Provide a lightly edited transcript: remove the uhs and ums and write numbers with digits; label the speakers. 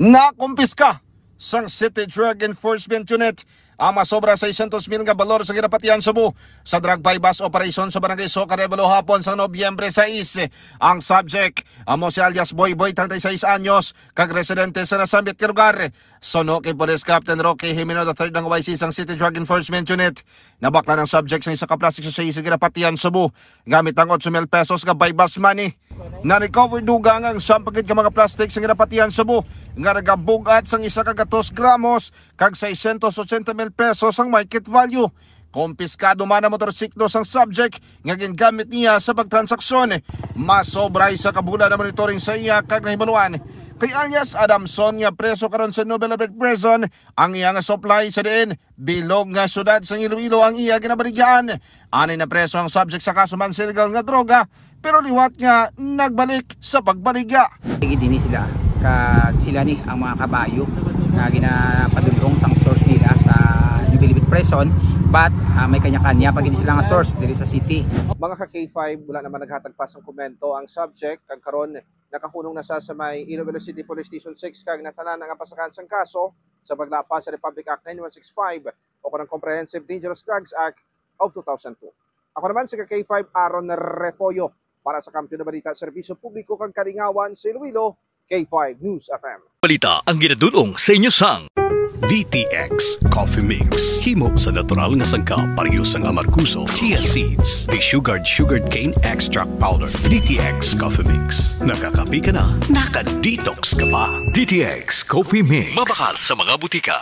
Speaker 1: Nakumpiska sang City Drug Enforcement Unit ang masobra 600,000 nga balor sa Ginapatian, Cebu sa drug bypass operation sa Barangay Soca Revelo hapon sa Nobyembre 6. Ang subject amo si alias Boy Boy, 36 anyos, kag residente sa nasambit nga lugar. Sono kay Police Captain Roque Jimeno III ng YC sang City Drug Enforcement Unit. Nabakla ng subject sa isa ka plastic sa Ginapatian, Cebu gamit ang 8,000 pesos nga bypass money. Na-recover dugang ang sampagid ka mga plastic sa Ginapatian, Cebu nga nagabugat sang isa ka 2 gramos kag 680,000 pesos ang market value. Kumpiskado man ang motorsiklo sang subject nga gingamit niya sa pagtransaksyon. Masobray sa kabula na monitoring sa iya kag nahimaluan. Kay alias Adamson nga preso karon sa Nobel Albert Prison ang iya nga supply sa diin bilog nga syudad sa Iloilo ang iya ginabaligyan. Ani na preso ang subject sa kaso man sa illegal nga droga pero liwat nga nagbalik sa pagbaligya.
Speaker 2: Dinhi sila kag sila ni ang mga kabayo na ginapadulong sang source nila sa Nobel Albert Prison. But may kanya-kanya pag hindi sila nga source diri sa city.
Speaker 1: Mga ka-K5, wala naman naghatag pa sang komento ang subject kag karon nakahulong na sa may Iloilo City Police Station 6 kag natanan nga pasakan sang kaso sa paglapas sa Republic Act 9165 o kanang Comprehensive Dangerous Drugs Act of 2002. Ako naman si ka-K5 Aaron Refoyo para sa Kampiyon na Balita, Serbisyo Publiko kag Kalingawan sa Iloilo, K5 News FM.
Speaker 3: Balita ang ginadulong sa inyo sang DTX Coffee Mix. Himo sa natural nga sangka pareho sang amarkuso, chia seeds, sugared cane extract powder. DTX Coffee Mix. Nakakapi ka na, naka-detox ka pa. DTX Coffee Mix. Mabakal sa mga butika.